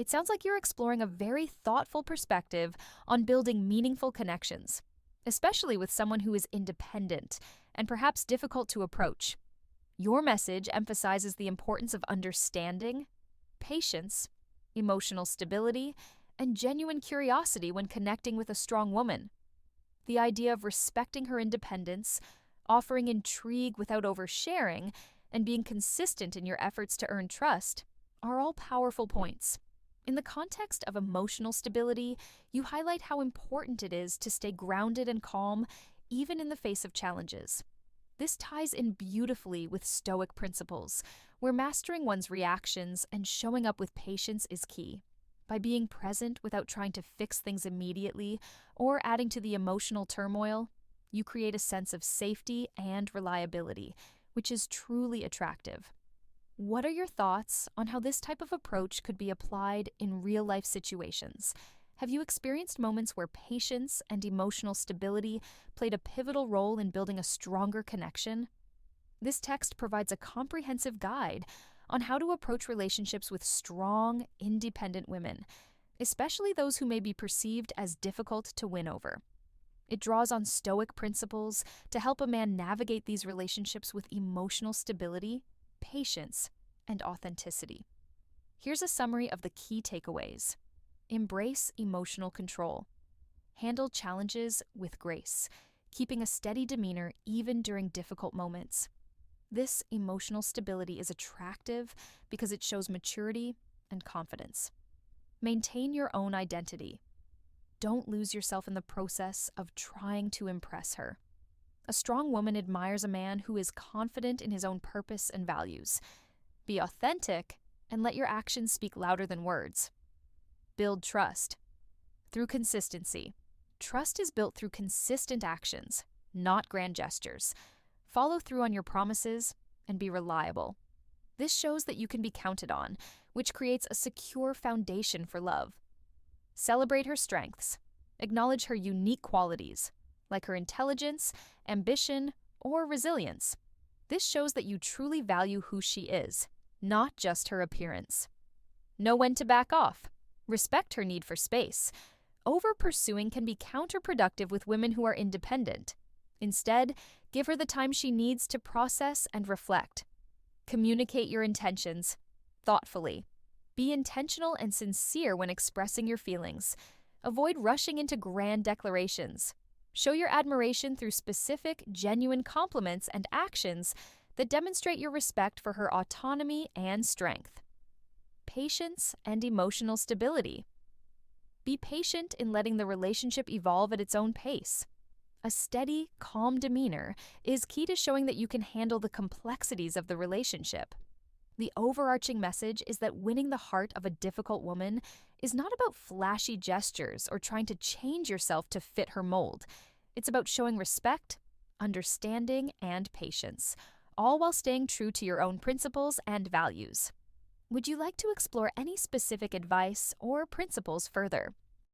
It sounds like you're exploring a very thoughtful perspective on building meaningful connections, especially with someone who is independent and perhaps difficult to approach. Your message emphasizes the importance of understanding, patience, emotional stability, and genuine curiosity when connecting with a strong woman. The idea of respecting her independence, offering intrigue without oversharing, and being consistent in your efforts to earn trust are all powerful points. In the context of emotional stability, you highlight how important it is to stay grounded and calm even in the face of challenges. This ties in beautifully with Stoic principles, where mastering one's reactions and showing up with patience is key. By being present without trying to fix things immediately or adding to the emotional turmoil, you create a sense of safety and reliability, which is truly attractive. What are your thoughts on how this type of approach could be applied in real-life situations? Have you experienced moments where patience and emotional stability played a pivotal role in building a stronger connection? This text provides a comprehensive guide on how to approach relationships with strong, independent women, especially those who may be perceived as difficult to win over. It draws on Stoic principles to help a man navigate these relationships with emotional stability, patience, and authenticity. Here's a summary of the key takeaways. Embrace emotional control. Handle challenges with grace, keeping a steady demeanor even during difficult moments. This emotional stability is attractive because it shows maturity and confidence. Maintain your own identity. Don't lose yourself in the process of trying to impress her. A strong woman admires a man who is confident in his own purpose and values. Be authentic and let your actions speak louder than words. Build trust. Through consistency. Trust is built through consistent actions, not grand gestures. Follow through on your promises and be reliable. This shows that you can be counted on, which creates a secure foundation for love. Celebrate her strengths. Acknowledge her unique qualities, like her intelligence, ambition, or resilience. This shows that you truly value who she is, not just her appearance. Know when to back off. Respect her need for space. Over-pursuing can be counterproductive with women who are independent. Instead, give her the time she needs to process and reflect. Communicate your intentions thoughtfully. Be intentional and sincere when expressing your feelings. Avoid rushing into grand declarations. Show your admiration through specific, genuine compliments and actions that demonstrate your respect for her autonomy and strength. Patience and emotional stability. Be patient in letting the relationship evolve at its own pace. A steady, calm demeanor is key to showing that you can handle the complexities of the relationship. The overarching message is that winning the heart of a difficult woman is not about flashy gestures or trying to change yourself to fit her mold. It's about showing respect, understanding, and patience, all while staying true to your own principles and values. Would you like to explore any specific advice or principles further?